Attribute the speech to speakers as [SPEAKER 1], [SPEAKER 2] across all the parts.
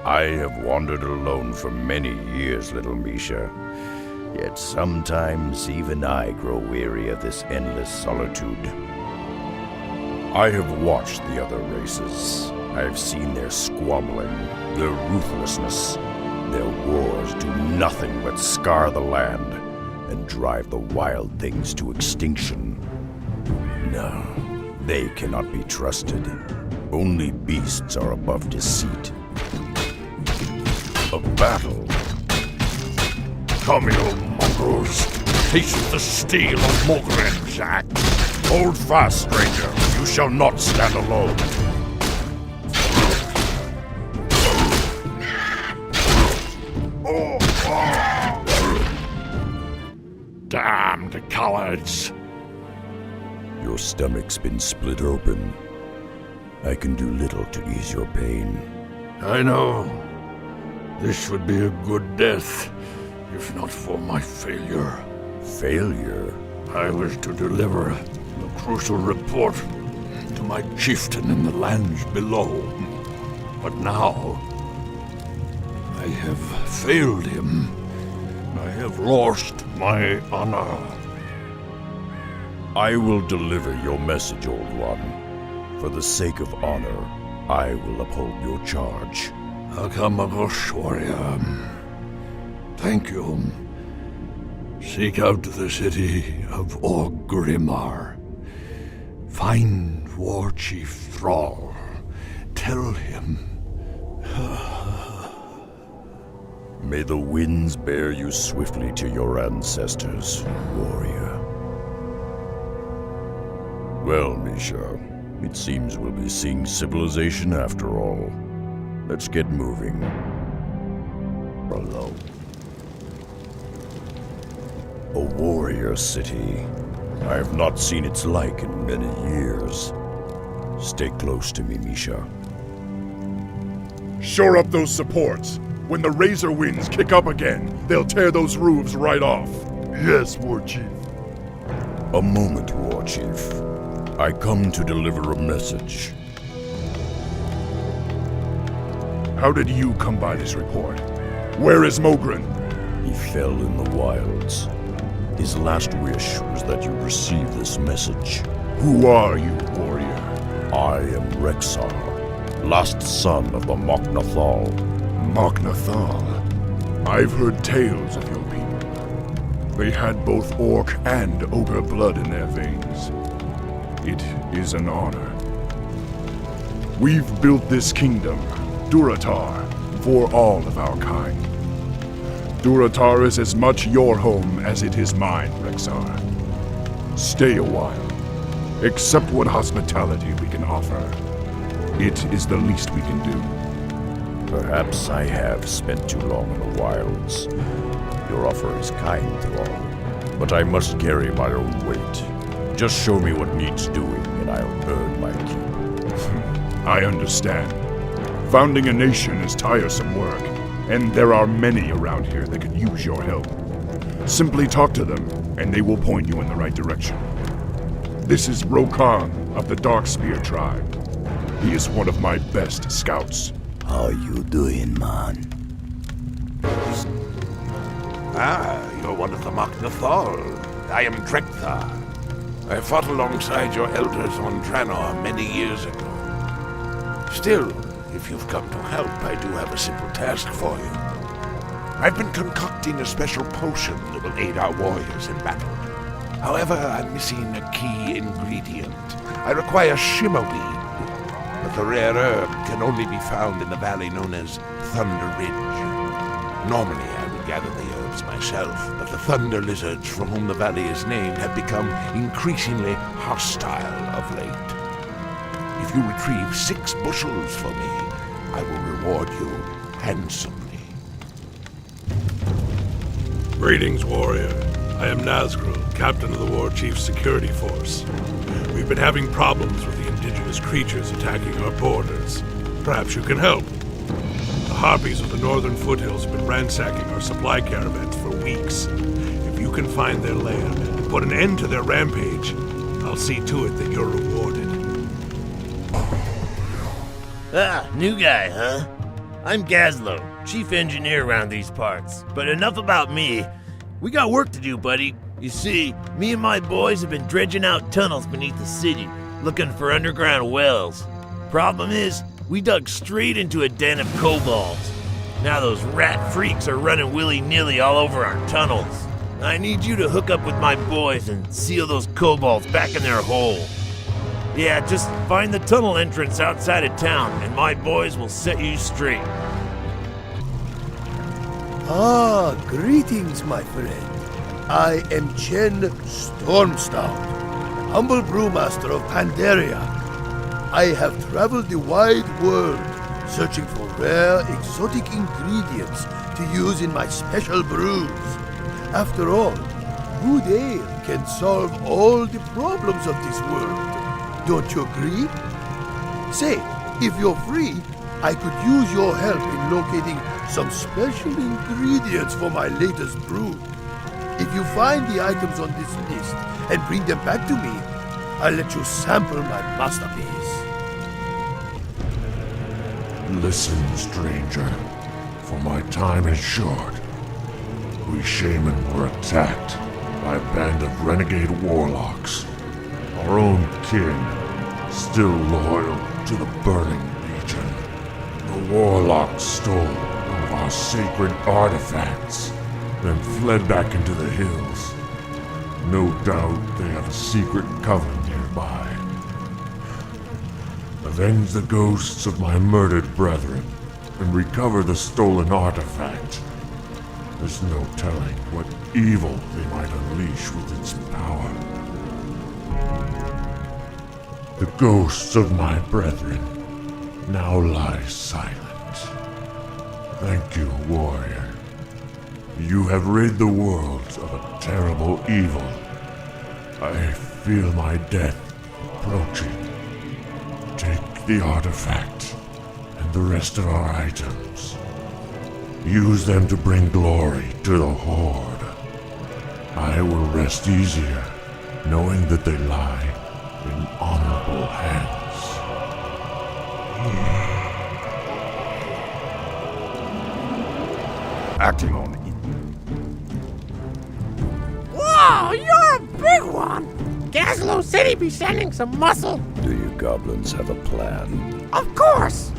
[SPEAKER 1] I have wandered alone for many years, little Misha. Yet sometimes even I grow weary of this endless solitude. I have watched the other races. I have seen their squabbling, their ruthlessness. Their wars do nothing but scar the land and drive the wild things to extinction. No, they cannot be trusted. Only beasts are above deceit. A battle? Come, you mongrels. Taste the steel of Mogren's axe. Hold fast, stranger. You shall not stand alone.
[SPEAKER 2] Damned cowards!
[SPEAKER 1] Your stomach's been split open. I can do little to ease your pain.
[SPEAKER 2] I know. This would be a good death, if not for my failure.
[SPEAKER 1] Failure?
[SPEAKER 2] I was to deliver a crucial report to my chieftain in the lands below. But now, I have failed him. I have lost my honor.
[SPEAKER 1] I will deliver your message, Old One. For the sake of honor, I will uphold your charge.
[SPEAKER 2] Akamagosh, warrior. Thank you. Seek out the city of Orgrimmar. Find Warchief Thrall. Tell him.
[SPEAKER 1] May the winds bear you swiftly to your ancestors, warrior. Well, Misha, it seems we'll be seeing civilization after all. Let's get moving. Hello. A warrior city. I have not seen its like in many years. Stay close to me, Misha.
[SPEAKER 3] Shore up those supports. When the razor winds kick up again, they'll tear those roofs right off. Yes, Warchief.
[SPEAKER 1] A moment, Warchief. I come to deliver a message.
[SPEAKER 3] How did you come by this report? Where is Mogren?
[SPEAKER 1] He fell in the wilds. His last wish was that you receive this message.
[SPEAKER 3] Who are you, warrior?
[SPEAKER 1] I am Rexxar, last son of the Mok'Nathal.
[SPEAKER 3] Mok'Nathal. I've heard tales of your people. They had both orc and ogre blood in their veins. It is an honor. We've built this kingdom, Durotar, for all of our kind. Durotar is as much your home as it is mine, Rexxar. Stay a while. Accept what hospitality we can offer. It is the least we can do.
[SPEAKER 1] Perhaps I have spent too long in the wilds. Your offer is kind, Thrall, but I must carry my own weight. Just show me what needs doing, and I'll earn my keep.
[SPEAKER 3] I understand. Founding a nation is tiresome work, and there are many around here that could use your help. Simply talk to them, and they will point you in the right direction. This is Rokan of the Darkspear tribe. He is one of my best scouts.
[SPEAKER 1] How you doing, man?
[SPEAKER 4] You're one of the Mok'Nathal. I am Rexxar. I fought alongside your elders on Draenor many years ago. Still, if you've come to help, I do have a simple task for you. I've been concocting a special potion that will aid our warriors in battle. However, I'm missing a key ingredient. I require shimmerweed, but the rare herb can only be found in the valley known as Thunder Ridge. Normally, I would gather the herbs myself, but the thunder lizards for whom the valley is named have become increasingly hostile of late. If you retrieve 6 bushels for me, I will reward you handsomely.
[SPEAKER 2] Greetings, warrior. I am Nazgul, captain of the Warchief's security force. We've been having problems with the indigenous creatures attacking our borders. Perhaps you can help. The Harpies of the northern foothills have been ransacking our supply caravans for weeks. If you can find their lair and put an end to their rampage, I'll see to it that you're rewarded.
[SPEAKER 5] Ah, new guy, huh? I'm Gazlo, chief engineer around these parts. But enough about me. We got work to do, buddy. You see, me and my boys have been dredging out tunnels beneath the city, looking for underground wells. Problem is, we dug straight into a den of kobolds. Now those rat freaks are running willy-nilly all over our tunnels. I need you to hook up with my boys and seal those kobolds back in their hole. Yeah, just find the tunnel entrance outside of town, and my boys will set you straight.
[SPEAKER 6] Ah, greetings, my friend. I am Chen Stormstout, humble brewmaster of Pandaria. I have traveled the wide world, searching for rare, exotic ingredients to use in my special brews. After all, good ale can solve all the problems of this world. Don't you agree? Say, if you're free, I could use your help in locating some special ingredients for my latest brew. If you find the items on this list and bring them back to me, I'll let you sample my masterpiece.
[SPEAKER 7] Listen, stranger, for my time is short. We shaman were attacked by a band of renegade warlocks. Our own kin, still loyal to the burning legion. The warlocks stole one of our sacred artifacts, then fled back into the hills. No doubt they have a secret coven nearby. Avenge the ghosts of my murdered brethren, and recover the stolen artifact. There's no telling what evil they might unleash with its power. The ghosts of my brethren now lie silent. Thank you, warrior. You have rid the world of a terrible evil. I feel my death approaching. Take the artifact and the rest of our items. Use them to bring glory to the Horde. I will rest easier, knowing that they lie in honorable hands.
[SPEAKER 3] Acting on
[SPEAKER 8] Whoa, you're a big one! Gazlo said he'd be sending some muscle.
[SPEAKER 1] Do you goblins have a plan?
[SPEAKER 8] Of course!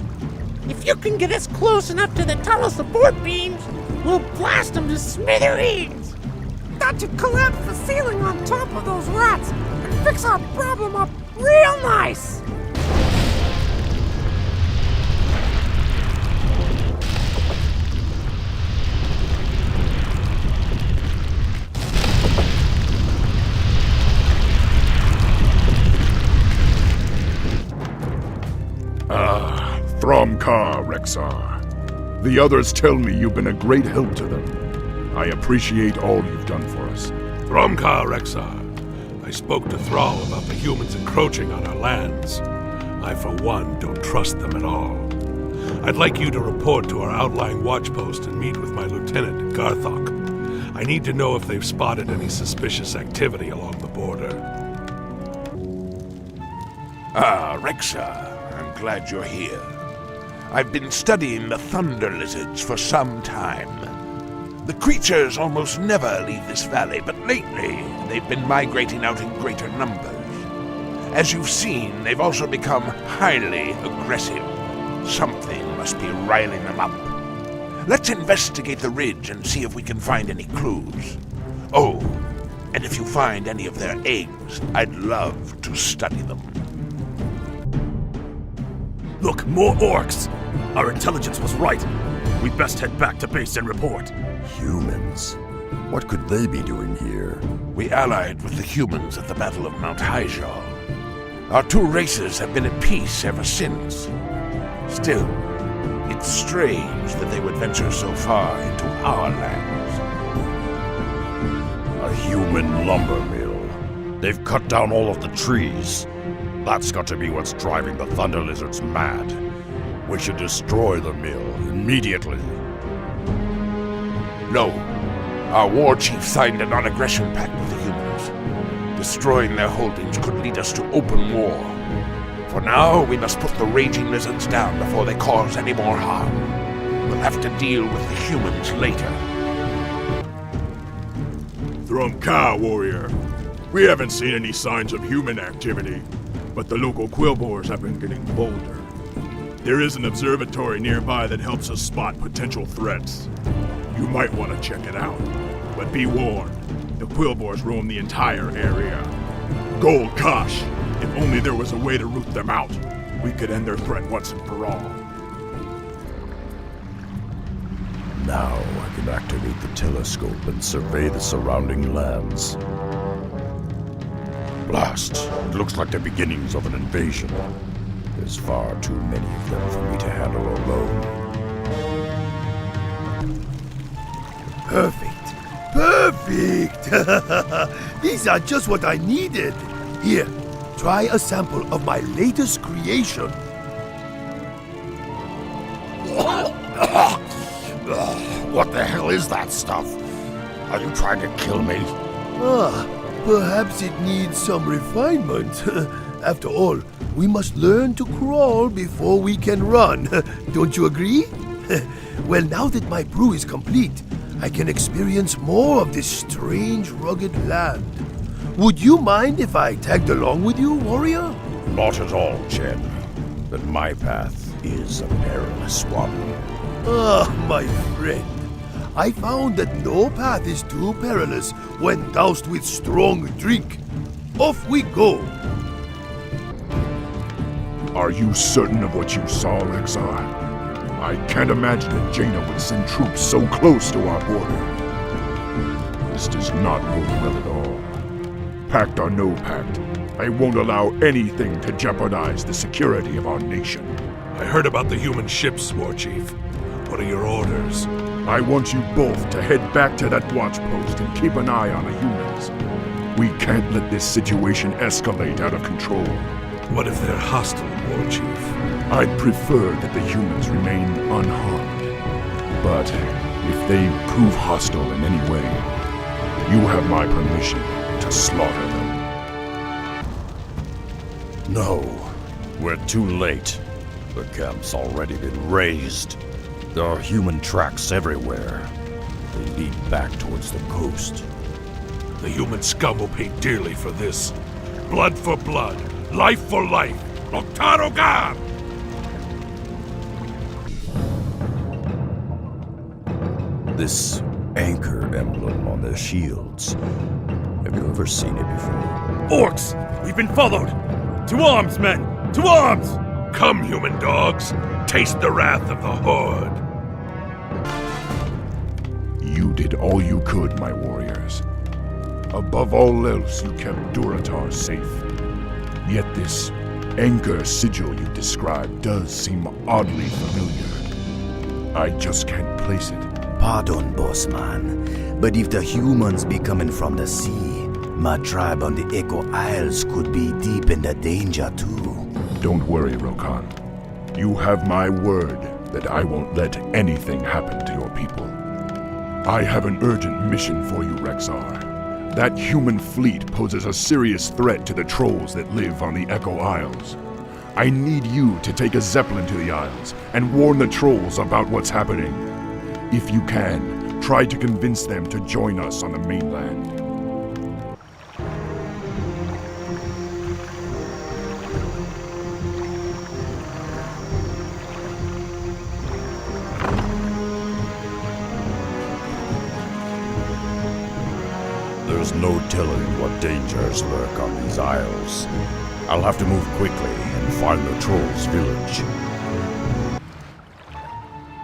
[SPEAKER 8] If you can get us close enough to the tunnel support beams, we'll blast them to smithereens! That should collapse the ceiling on top of those rats and fix our problem up real nice!
[SPEAKER 3] Thromkar, Rexxar. The others tell me you've been a great help to them. I appreciate all you've done for us.
[SPEAKER 2] Thromkar, Rexxar. I spoke to Thrall about the humans encroaching on our lands. I, for one, don't trust them at all. I'd like you to report to our outlying watchpost and meet with my lieutenant, Garthok. I need to know if they've spotted any suspicious activity along the border.
[SPEAKER 4] Ah, Rexxar, I'm glad you're here. I've been studying the thunder lizards for some time. The creatures almost never leave this valley, but lately they've been migrating out in greater numbers. As you've seen, they've also become highly aggressive. Something must be riling them up. Let's investigate the ridge and see if we can find any clues. Oh, and if you find any of their eggs, I'd love to study them.
[SPEAKER 9] Look, more orcs! Our intelligence was right. We best head back to base and report.
[SPEAKER 1] Humans? What could they be doing here?
[SPEAKER 4] We allied with the humans at the Battle of Mount Hyjal. Our two races have been at peace ever since. Still, it's strange that they would venture so far into our lands.
[SPEAKER 1] A human lumber mill. They've cut down all of the trees. That's got to be what's driving the Thunder Lizards mad. We should destroy the mill immediately.
[SPEAKER 4] No. Our Warchief signed a non-aggression pact with the humans. Destroying their holdings could lead us to open war. For now, we must put the raging lizards down before they cause any more harm. We'll have to deal with the humans later.
[SPEAKER 3] Thrumka, warrior. We haven't seen any signs of human activity, but the local quillbores have been getting bolder. There is an observatory nearby that helps us spot potential threats. You might want to check it out, but be warned, the quillbores roam the entire area. Gold Kosh, if only there was a way to root them out, we could end their threat once and for all.
[SPEAKER 1] Now I can activate the telescope and survey the surrounding lands. Blast! It looks like the beginnings of an invasion. There's far too many of them for me to handle alone.
[SPEAKER 6] Perfect. Perfect! These are just what I needed. Here, try a sample of my latest creation.
[SPEAKER 1] What the hell is that stuff? Are you trying to kill me?
[SPEAKER 6] Perhaps it needs some refinement. After all, we must learn to crawl before we can run. Don't you agree? Well, now that my brew is complete, I can experience more of this strange, rugged land. Would you mind if I tagged along with you, warrior?
[SPEAKER 1] Not at all, Chen. But my path is a perilous one.
[SPEAKER 6] My friend. I found that no path is too perilous when doused with strong drink. Off we go.
[SPEAKER 3] Are you certain of what you saw, Rexxar? I can't imagine that Jaina would send troops so close to our border. This does not bode well at all. Pact or no pact, I won't allow anything to jeopardize the security of our nation.
[SPEAKER 2] I heard about the human ships, Warchief. What are your orders?
[SPEAKER 3] I want you both to head back to that watch post and keep an eye on the humans. We can't let this situation escalate out of control.
[SPEAKER 2] What if they're hostile, Warchief?
[SPEAKER 3] I'd prefer that the humans remain unharmed. But if they prove hostile in any way, you have my permission to slaughter them.
[SPEAKER 1] No, we're too late. The camp's already been razed. There are human tracks everywhere. They lead back towards the coast.
[SPEAKER 2] The human scum will pay dearly for this. Blood for blood, life for life. Lordaeron God!
[SPEAKER 1] This anchor emblem on their shields. Have you ever seen it before?
[SPEAKER 9] Orcs! We've been followed! To arms, men! To arms!
[SPEAKER 2] Come, human dogs! Taste the wrath of the Horde!
[SPEAKER 3] You did all you could, my warriors. Above all else, you kept Durotar safe. Yet this anchor sigil you described does seem oddly familiar. I just can't place it.
[SPEAKER 10] Pardon, bossman, but if the humans be coming from the sea, my tribe on the Echo Isles could be deep in the danger too.
[SPEAKER 3] Don't worry, Rokan. You have my word that I won't let anything happen to your people. I have an urgent mission for you, Rexxar. That human fleet poses a serious threat to the trolls that live on the Echo Isles. I need you to take a zeppelin to the Isles and warn the trolls about what's happening. If you can, try to convince them to join us on the mainland.
[SPEAKER 1] There's no telling what dangers lurk on these isles. I'll have to move quickly and find the trolls' village.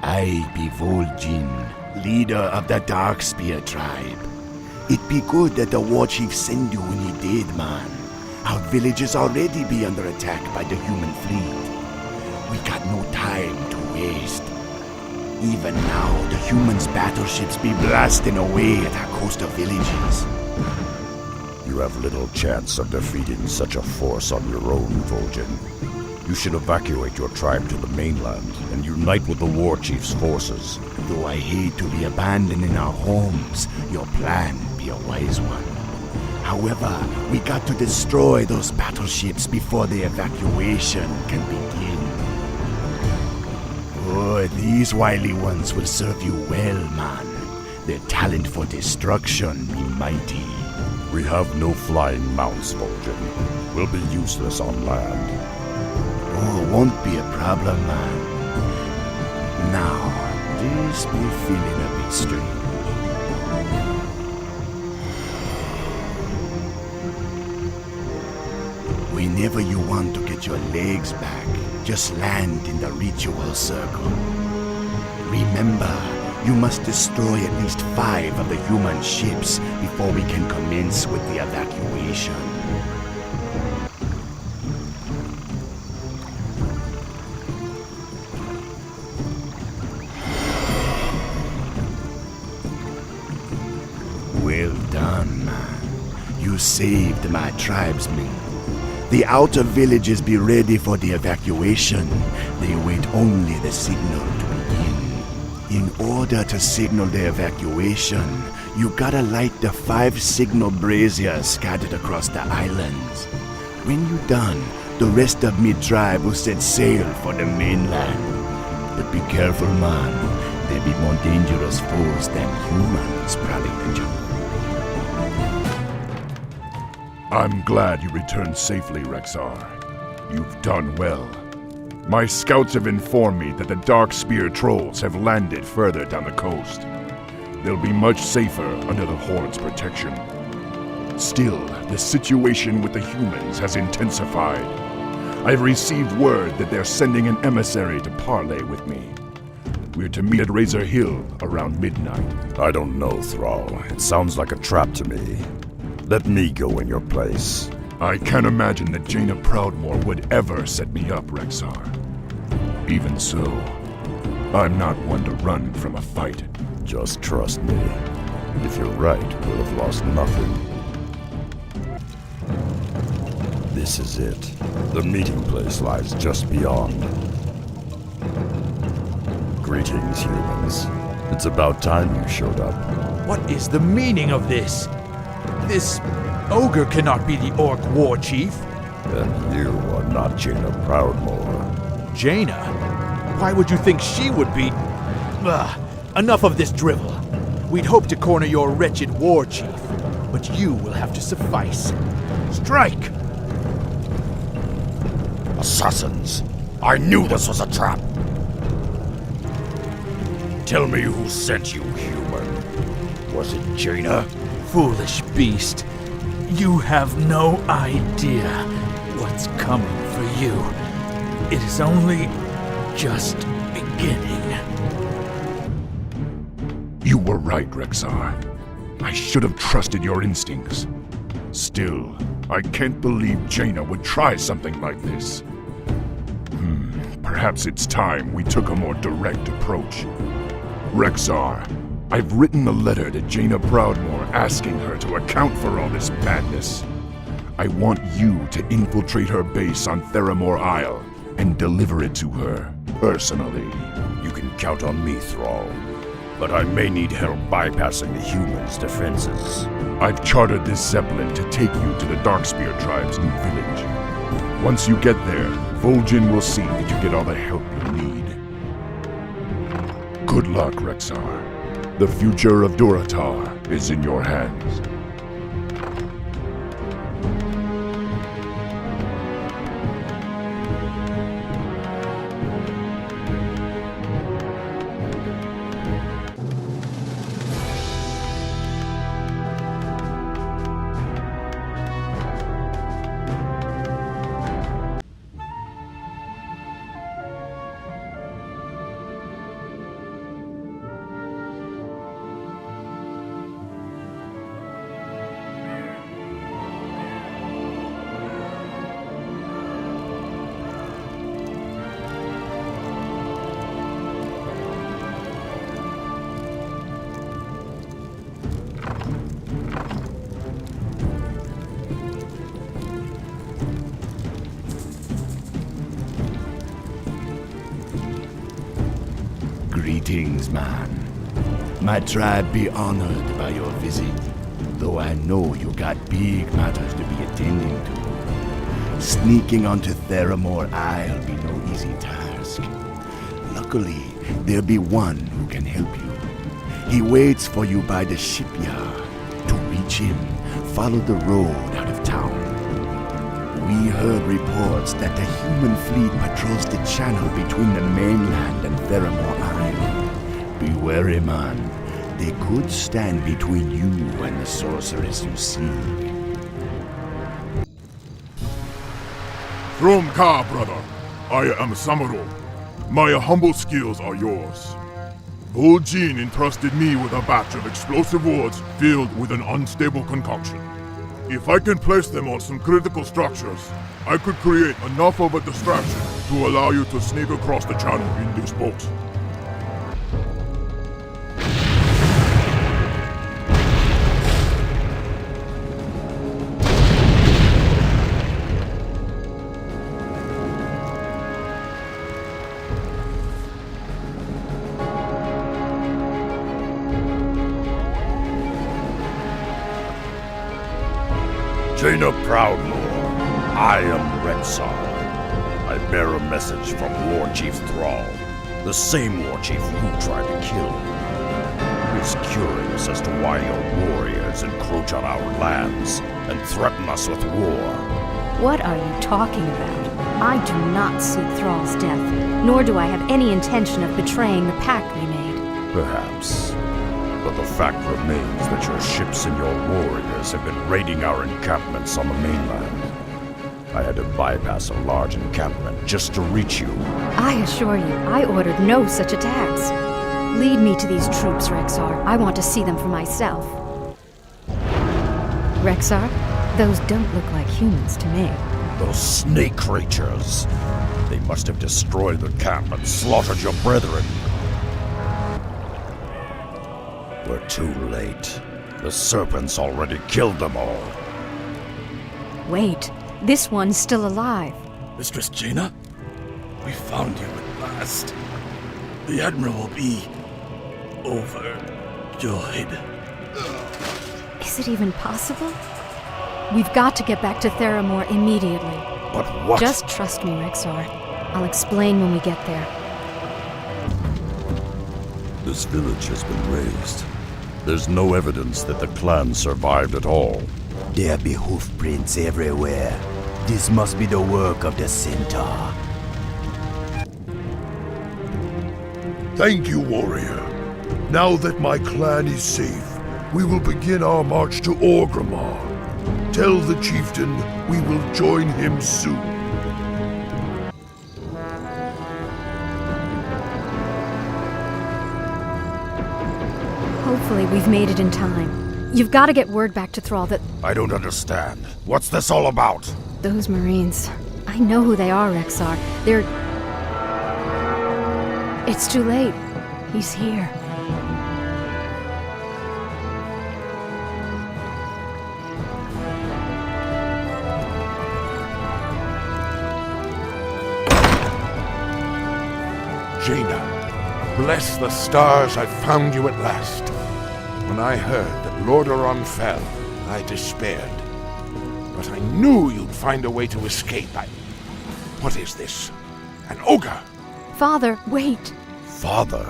[SPEAKER 6] I be Vol'jin, leader of the Darkspear tribe. It be good that the Warchief send you when he did, man. Our villages already be under attack by the human fleet. We got no time to waste. Even now, the humans' battleships be blasting away at our coastal villages.
[SPEAKER 1] You have little chance of defeating such a force on your own, Vol'jin. You should evacuate your tribe to the mainland and unite with the Warchief's forces.
[SPEAKER 6] Though I hate to be abandoning our homes, your plan be a wise one. However, we got to destroy those battleships before the evacuation can begin. Oi,
[SPEAKER 10] these wily ones will serve you well, man. Their talent for destruction be mighty.
[SPEAKER 1] We have no flying mounts, Vol'jin. We'll be useless on land.
[SPEAKER 10] Oh, won't be a problem, man. Now, this be feeling a bit strange. Whenever you want to get your legs back, just land in the ritual circle. Remember, you must destroy at least 5 of the human ships before we can commence with the evacuation. Well done, man. You saved my tribesmen. The outer villages be ready for the evacuation. They wait only the signal to begin. In order to signal the evacuation, you gotta light the 5 signal braziers scattered across the islands. When you're done, the rest of me tribe will set sail for the mainland. But be careful, man. There be more dangerous foes than humans prowling the jungle.
[SPEAKER 3] I'm glad you returned safely, Rexxar. You've done well. My scouts have informed me that the Darkspear trolls have landed further down the coast. They'll be much safer under the Horde's protection. Still, the situation with the humans has intensified. I've received word that they're sending an emissary to parley with me. We're to meet at Razor Hill around midnight.
[SPEAKER 1] I don't know, Thrall. It sounds like a trap to me. Let me go in your place.
[SPEAKER 3] I can't imagine that Jaina Proudmoore would ever set me up, Rexxar. Even so, I'm not one to run from a fight.
[SPEAKER 1] Just trust me. If you're right, we'll have lost nothing. This is it. The meeting place lies just beyond. Greetings, humans. It's about time you showed up.
[SPEAKER 11] What is the meaning of this? This ogre cannot be the Orc Warchief.
[SPEAKER 1] And you are not Jaina Proudmoore.
[SPEAKER 11] Jaina? Why would you think she would be? Enough of this drivel. We'd hoped to corner your wretched Warchief, but you will have to suffice. Strike!
[SPEAKER 1] Assassins! I knew this was a trap! Tell me who sent you, human. Was it Jaina?
[SPEAKER 11] Foolish beast. You have no idea what's coming for you. It is only just beginning.
[SPEAKER 3] You were right, Rexxar. I should have trusted your instincts. Still, I can't believe Jaina would try something like this. Perhaps it's time we took a more direct approach. Rexxar, I've written a letter to Jaina Proudmoore asking her to account for all this madness. I want you to infiltrate her base on Theramore Isle and deliver it to her, personally.
[SPEAKER 1] You can count on me, Thrall. But I may need help bypassing the humans' defenses.
[SPEAKER 3] I've chartered this Zeppelin to take you to the Darkspear tribe's new village. Once you get there, Vol'jin will see that you get all the help you need. Good luck, Rexxar. The future of Durotar is in your hands.
[SPEAKER 10] Greetings, man. My tribe be honored by your visit, though I know you got big matters to be attending to. Sneaking onto Theramore Isle be no easy task. Luckily, there'll be one who can help you. He waits for you by the shipyard. To reach him, follow the road out of town. We heard reports that the human fleet patrols the channel between the mainland and Theramore Isle. Be wary, man. They could stand between you and the sorceress you seek.
[SPEAKER 3] From Ka, brother. I am Samuro. My humble skills are yours. Old Jean entrusted me with a batch of explosive wards filled with an unstable concoction. If I can place them on some critical structures, I could create enough of a distraction to allow you to sneak across the channel in this boat.
[SPEAKER 1] Jaina Proudmore, I am Rexxar. I bear a message from Warchief Thrall, the same Warchief who tried to kill me. He's curious as to why your warriors encroach on our lands and threaten us with war.
[SPEAKER 12] What are you talking about? I do not seek Thrall's death, nor do I have any intention of betraying the pact we made.
[SPEAKER 1] Perhaps. But the fact remains that your ships and your warriors have been raiding our encampments on the mainland. I had to bypass a large encampment just to reach you.
[SPEAKER 12] I assure you, I ordered no such attacks. Lead me to these troops, Rexxar. I want to see them for myself. Rexxar, those don't look like humans to me.
[SPEAKER 1] Those snake creatures. They must have destroyed the camp and slaughtered your brethren. We're too late. The serpents already killed them all.
[SPEAKER 12] Wait, this one's still alive.
[SPEAKER 9] Mistress Jaina? We found you at last. The Admiral will be overjoyed.
[SPEAKER 12] Is it even possible? We've got to get back to Theramore immediately.
[SPEAKER 1] But what?
[SPEAKER 12] Just trust me, Rexxar. I'll explain when we get there.
[SPEAKER 1] This village has been razed. There's no evidence that the clan survived at all.
[SPEAKER 10] There be hoofprints everywhere. This must be the work of the centaur.
[SPEAKER 6] Thank you, warrior. Now that my clan is safe, we will begin our march to Orgrimmar. Tell the chieftain we will join him soon.
[SPEAKER 12] Hopefully we've made it in time. You've got to get word back to Thrall that
[SPEAKER 1] I don't understand. What's this all about?
[SPEAKER 12] those Marines... I know who they are, Rexxar. They're... It's too late. He's here.
[SPEAKER 4] Jaina, bless the stars I found you at last. When I heard that Lordaeron fell, I despaired. But I knew you'd find a way to escape. What is this? An ogre?
[SPEAKER 12] Father, wait.
[SPEAKER 1] Father?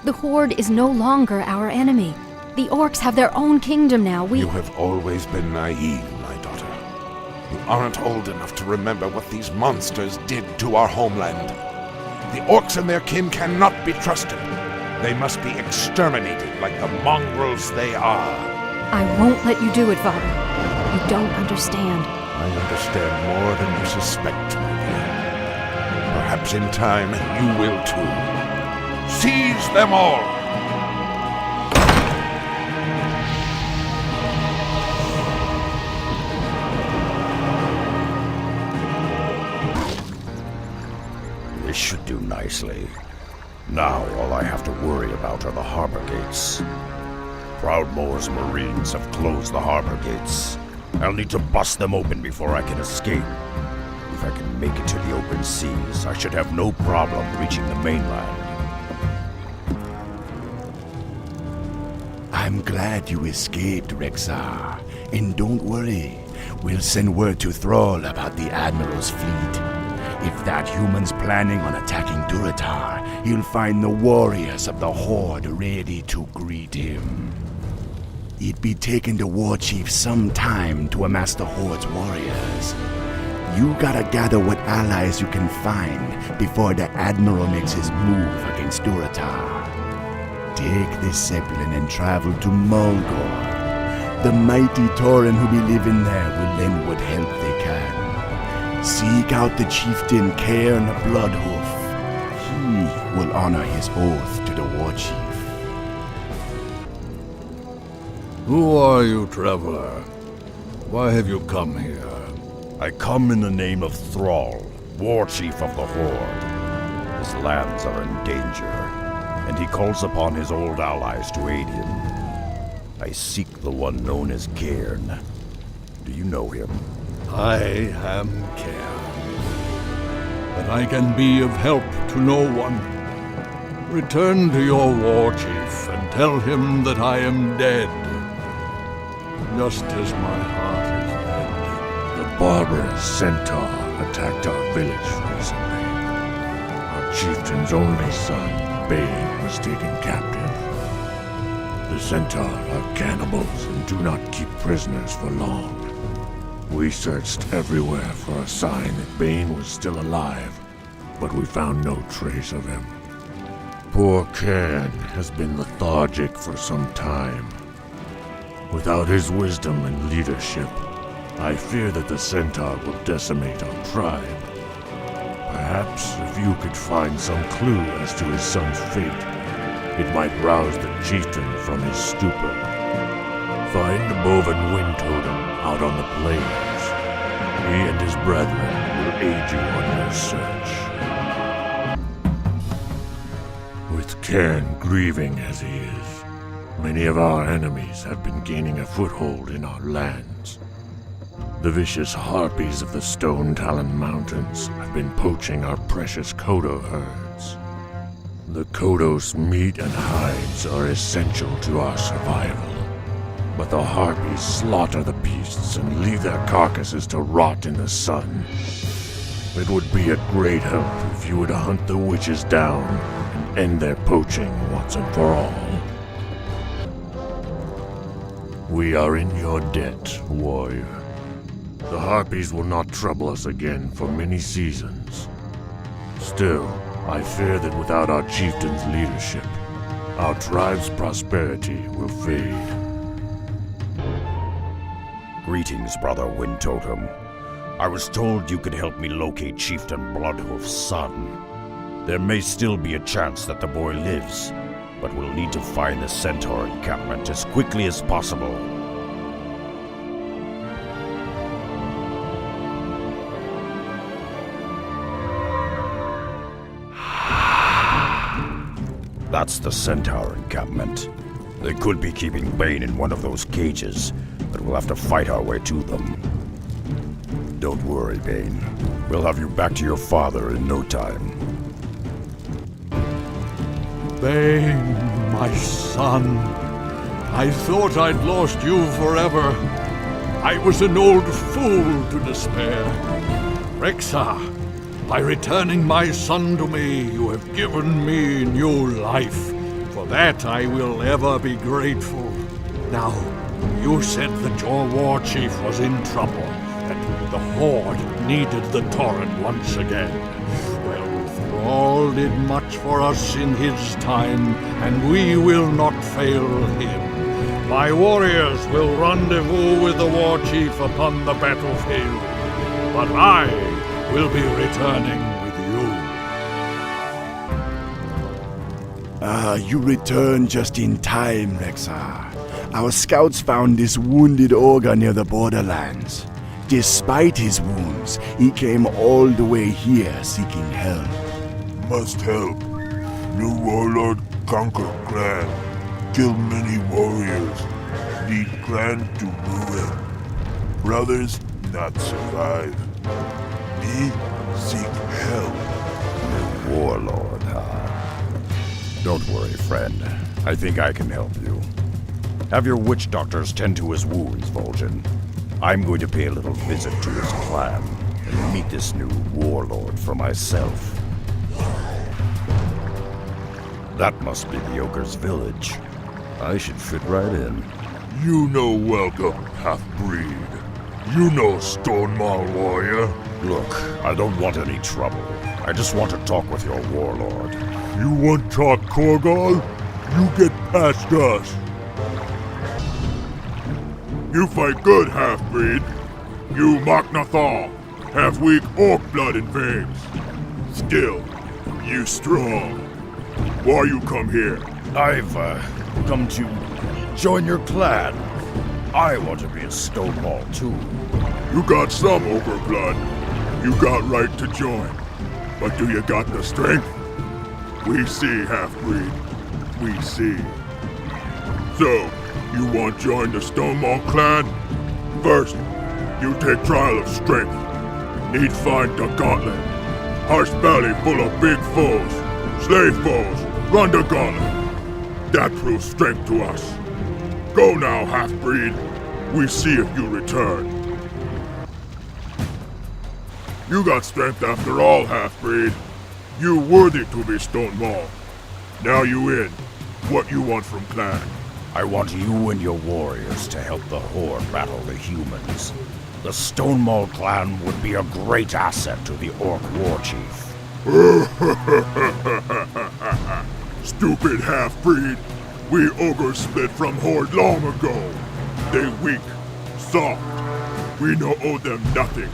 [SPEAKER 12] The Horde is no longer our enemy. The Orcs have their own kingdom now.
[SPEAKER 4] You have always been naive, my daughter. You aren't old enough to remember what these monsters did to our homeland. The Orcs and their kin cannot be trusted. They must be exterminated like the mongrels they are.
[SPEAKER 12] I won't let you do it, Father. You don't understand.
[SPEAKER 4] I understand more than you suspect, my dear. Perhaps in time you will too. Seize them all!
[SPEAKER 1] This should do nicely. Now all I have to worry about are the harbor gates. Proudmore's Marines have closed the harbor gates. I'll need to bust them open before I can escape. If I can make it to the open seas, I should have no problem reaching the mainland.
[SPEAKER 10] I'm glad you escaped, Rexxar. And don't worry, we'll send word to Thrall about the Admiral's fleet. If that human's planning on attacking Durotar, he'll find the warriors of the Horde ready to greet him. It'd be taking the Warchief some time to amass the Horde's warriors. You gotta gather what allies you can find before the Admiral makes his move against Durotar. Take this Zeppelin and travel to Mulgore. The mighty tauren who be living there will lend what help they can. Seek out the chieftain Cairn Bloodhoof. He will honor his oath to the Warchief.
[SPEAKER 13] Who are you, traveler? Why have you come here?
[SPEAKER 1] I come in the name of Thrall, Warchief of the Horde. His lands are in danger, and he calls upon his old allies to aid him. I seek the one known as Cairn. Do you know him?
[SPEAKER 13] I am Cairn, but I can be of help to no one. Return to your Warchief and tell him that I am dead, just as my heart is dead.
[SPEAKER 7] The barbarous centaur attacked our village recently. Our chieftain's only son, Bane, was taken captive. The centaur are cannibals and do not keep prisoners for long. We searched everywhere for a sign that Bane was still alive, but we found no trace of him. Poor Cairn has been lethargic for some time. Without his wisdom and leadership, I fear that the centaur will decimate our tribe. Perhaps if you could find some clue as to his son's fate, it might rouse the chieftain from his stupor. Find the Boven Wind Totem out on the plains. He and his brethren will aid you on your search. With Cairn grieving as he is, many of our enemies have been gaining a foothold in our lands. The vicious harpies of the Stone Talon Mountains have been poaching our precious Kodo herds. The Kodos' meat and hides are essential to our survival, but the harpies slaughter the beasts and leave their carcasses to rot in the sun. It would be a great help if you would hunt the witches down and end their poaching once and for all. We are in your debt, warrior. The harpies will not trouble us again for many seasons. Still, I fear that without our chieftain's leadership, our tribe's prosperity will fade.
[SPEAKER 1] Greetings, Brother Wind Totem. I was told you could help me locate Chieftain Bloodhoof's son. There may still be a chance that the boy lives, but we'll need to find the Centaur encampment as quickly as possible. That's the Centaur encampment. They could be keeping Bane in one of those cages, but we'll have to fight our way to them. Don't worry, Bane. We'll have you back to your father in no time.
[SPEAKER 13] Bane, my son. I thought I'd lost you forever. I was an old fool to despair. Rexxar, by returning my son to me, you have given me new life. For that I will ever be grateful. Now, you said that your Warchief was in trouble, that the Horde needed the tauren once again. Well, Thrall did much for us in his time, and we will not fail him. My warriors will rendezvous with the Warchief upon the battlefield, but I will be returning with you.
[SPEAKER 10] You returned just in time, Rexxar. Our scouts found this wounded ogre near the borderlands. Despite his wounds, he came all the way here seeking help.
[SPEAKER 7] Must help. New warlord conquer clan. Kill many warriors. Lead clan to ruin. Brothers not survive. Me seek help.
[SPEAKER 1] New warlord, huh? Don't worry, friend. I think I can help you. Have your witch doctors tend to his wounds, Vol'jin. I'm going to pay a little visit to his clan and meet this new warlord for myself. That must be the ogre's village. I should fit right in.
[SPEAKER 7] You know welcome, half-breed. You know Stonemaul warrior.
[SPEAKER 1] Look, I don't want any trouble. I just want to talk with your warlord.
[SPEAKER 7] You want talk Korgal? You get past us. You fight good, half-breed. You Machnathal have weak orc blood in veins. Still, you strong. Why you come here?
[SPEAKER 1] I've, come to join your clan. I want to be a Stonemaul, too.
[SPEAKER 7] You got some ogre blood. You got right to join. But do you got the strength? We see, half-breed. We see. So, you want to join the Stonemaul clan? First, you take trial of strength. Need find the gauntlet. Harsh Valley full of big foes. Slay foes. Run the gauntlet. That proves strength to us. Go now, half-breed. We see if you return. You got strength after all, half-breed. You worthy to be Stonemaul. Now you in. What you want from clan?
[SPEAKER 1] I want you and your warriors to help the Horde battle the humans. The Stonemaul clan would be a great asset to the Orc Warchief.
[SPEAKER 7] Stupid half-breed. We ogres split from Horde long ago. They weak, soft. We no owe them nothing.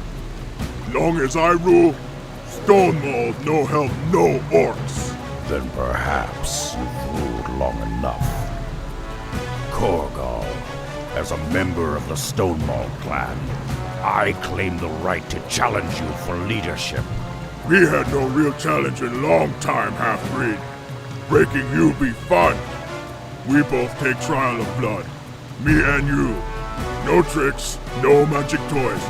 [SPEAKER 7] Long as I rule, Stonemaul no help no orcs.
[SPEAKER 1] Then perhaps you've ruled long enough. Korgal, as a member of the Stonemaul clan, I claim the right to challenge you for leadership.
[SPEAKER 7] We had no real challenge in a long time, half-breed. Breaking you be fun. We both take trial of blood. Me and you. No tricks, no magic toys.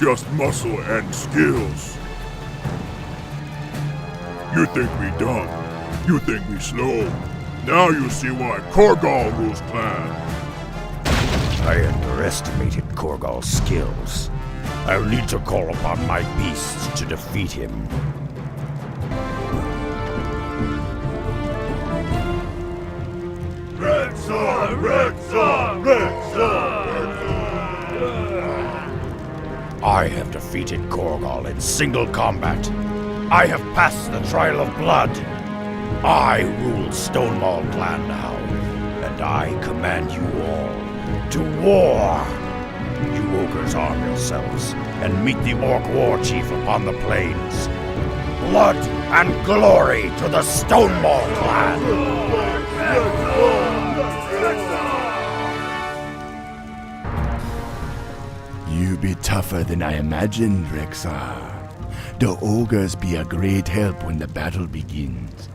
[SPEAKER 7] Just muscle and skills. You think me dumb. You think me slow. Now you see why Korgal rules clan.
[SPEAKER 1] I underestimated Korgal's skills. I'll need to call upon my beasts to defeat him.
[SPEAKER 7] Rexxar! Rexxar! Rexxar!
[SPEAKER 1] I have defeated Korgal in single combat. I have passed the trial of blood. I rule Stonemaul clan now, and I command you all to war. You ogres arm yourselves and meet the Orc Warchief upon the plains. Blood and glory to the Stonemaul clan!
[SPEAKER 10] You be tougher than I imagined, Rexxar. The ogres be a great help when the battle begins.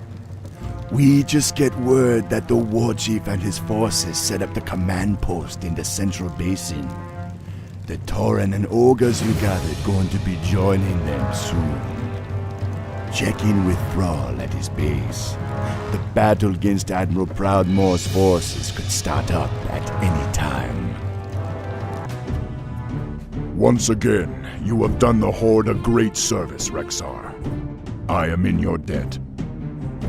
[SPEAKER 10] We just get word that the Warchief and his forces set up the command post in the central basin. The tauren and ogres you gathered going to be joining them soon. Check in with Thrall at his base. The battle against Admiral Proudmoore's forces could start up at any time.
[SPEAKER 3] Once again, you have done the Horde a great service, Rexxar. I am in your debt.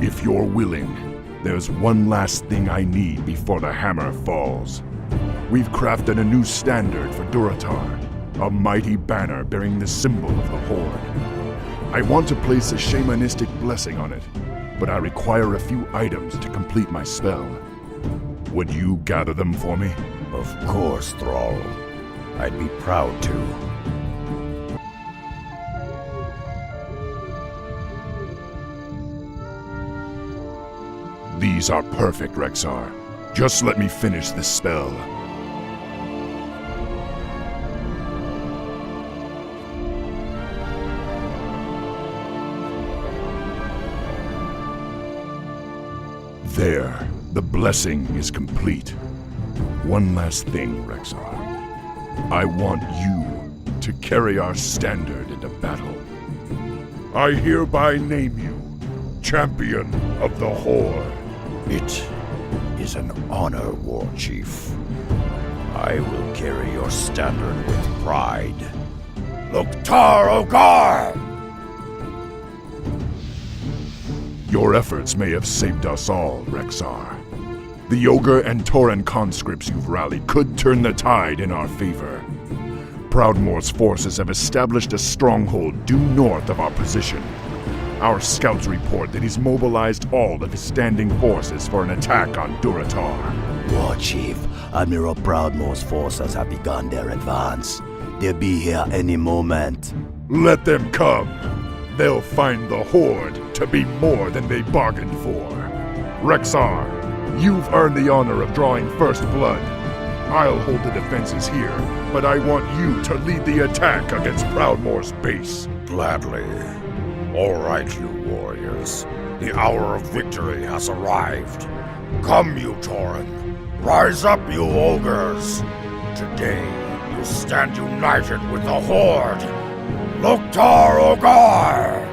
[SPEAKER 3] If you're willing, there's one last thing I need before the hammer falls. We've crafted a new standard for Durotar, a mighty banner bearing the symbol of the Horde. I want to place a shamanistic blessing on it, but I require a few items to complete my spell. Would you gather them for me?
[SPEAKER 1] Of course, Thrall. I'd be proud to.
[SPEAKER 3] These are perfect, Rexxar. Just let me finish this spell. There, the blessing is complete. One last thing, Rexxar. I want you to carry our standard into battle. I hereby name you Champion of the Horde.
[SPEAKER 1] It is an honor, Warchief. I will carry your standard with pride. Loktar Ogar!
[SPEAKER 3] Your efforts may have saved us all, Rexxar. The ogre and tauren conscripts you've rallied could turn the tide in our favor. Proudmoore's forces have established a stronghold due north of our position. Our scouts report that he's mobilized all of his standing forces for an attack on Durotar.
[SPEAKER 6] Warchief, Admiral Proudmoore's forces have begun their advance. They'll be here any moment.
[SPEAKER 3] Let them come. They'll find the Horde to be more than they bargained for. Rexxar, you've earned the honor of drawing first blood. I'll hold the defenses here, but I want you to lead the attack against Proudmoore's base.
[SPEAKER 1] Gladly. All right, you warriors. The hour of victory has arrived. Come, you tauren. Rise up, you ogres. Today, you stand united with the Horde. Loktar Ogar!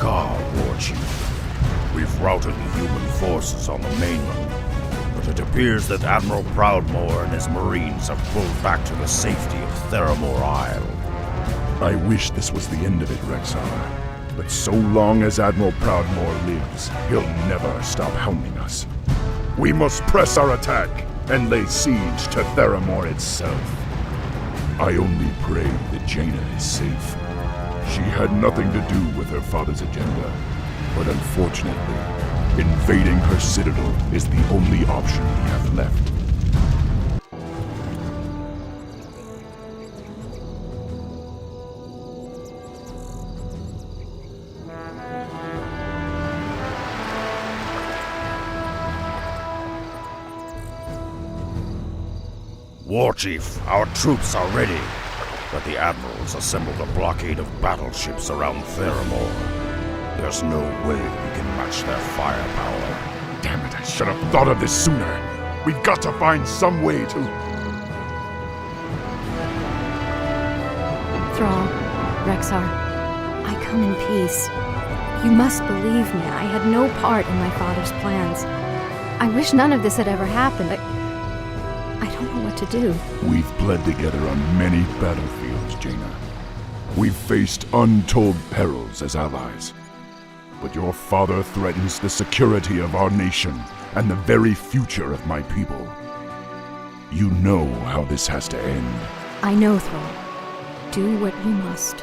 [SPEAKER 1] Warchief. We've routed the human forces on the mainland, but it appears that Admiral Proudmoore and his marines have pulled back to the safety of Theramore Isle.
[SPEAKER 3] I wish this was the end of it, Rexxar. But so long as Admiral Proudmoore lives, he'll never stop hounding us. We must press our attack and lay siege to Theramore itself. I only pray that Jaina is safe. She had nothing to do with her father's agenda, but unfortunately, invading her citadel is the only option we have left.
[SPEAKER 1] Warchief, our troops are ready. But the admirals assembled a blockade of battleships around Theramore. There's no way we can match their firepower.
[SPEAKER 3] Damn it, I should have thought of this sooner. We've got to find some way to...
[SPEAKER 12] Thrall, Rexxar, I come in peace. You must believe me, I had no part in my father's plans. I wish none of this had ever happened. I don't know what to do.
[SPEAKER 3] We've bled together on many battlefields, Jaina. We've faced untold perils as allies. But your father threatens the security of our nation and the very future of my people. You know how this has to end.
[SPEAKER 12] I know, Thrall. Do what you must.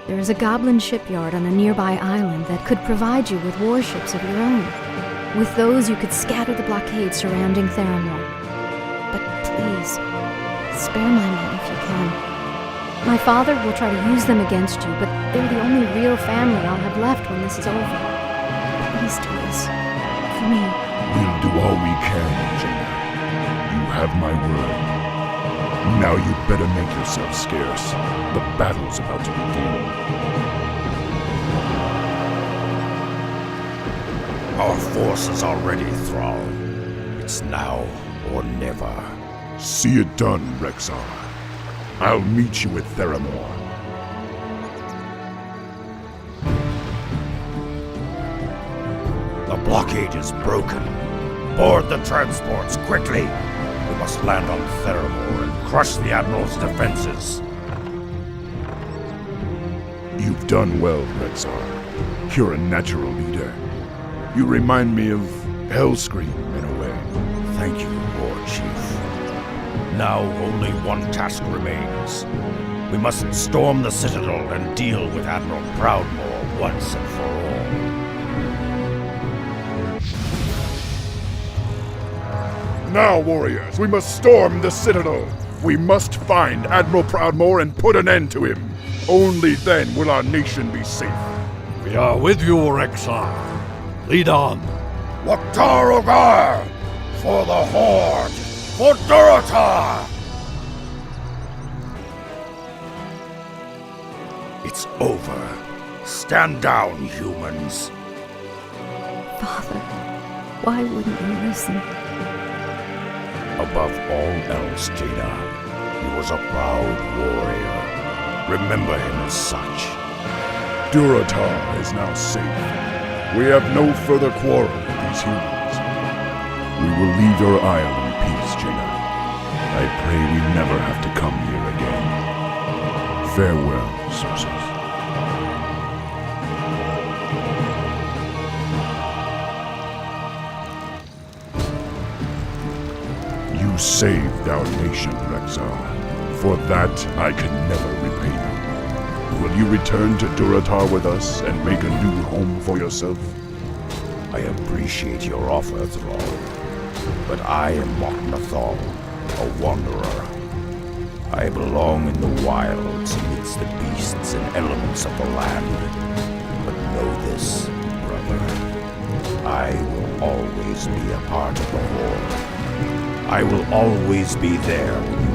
[SPEAKER 12] There is a goblin shipyard on a nearby island that could provide you with warships of your own. With those, you could scatter the blockade surrounding Theramore. Please, spare my men if you can. My father will try to use them against you, but they're the only real family I'll have left when this is over. Please do this. For me.
[SPEAKER 3] We'll do all we can, Jaina. You have my word. Now you'd better make yourself scarce. The battle's about to begin.
[SPEAKER 1] Our forces are ready, Thrall. It's now or never.
[SPEAKER 3] See it done, Rexxar. I'll meet you at Theramore.
[SPEAKER 1] The blockade is broken. Board the transports, quickly! We must land on Theramore and crush the Admiral's defenses.
[SPEAKER 3] You've done well, Rexxar. You're a natural leader. You remind me of Hellscream, in a way.
[SPEAKER 1] Thank you, Warchief. Now only one task remains. We must storm the Citadel and deal with Admiral Proudmoore once and for all.
[SPEAKER 3] Now, warriors, we must storm the Citadel. We must find Admiral Proudmoore and put an end to him. Only then will our nation be safe.
[SPEAKER 13] We are with you, Rexxar. Lead on.
[SPEAKER 1] Loktar Ogar! For the Horde! For Durotar! It's over. Stand down, humans.
[SPEAKER 12] Father, why wouldn't you listen?
[SPEAKER 1] A above all else, Jaina. He was a proud warrior. Remember him as such.
[SPEAKER 3] Durotar is now safe. We have no further quarrel with these humans. We will leave your isle in peace, Jaina. I pray we never have to come here again. Farewell, sources. You saved our nation, Rexxar. For that, I can never repay you. Will you return to Durotar with us and make a new home for yourself?
[SPEAKER 1] I appreciate your offer, Thrall. But I am Mok'Nathal, a wanderer. I belong in the wilds amidst the beasts and elements of the land. But know this, brother. I will always be a part of the Horde. I will always be there when you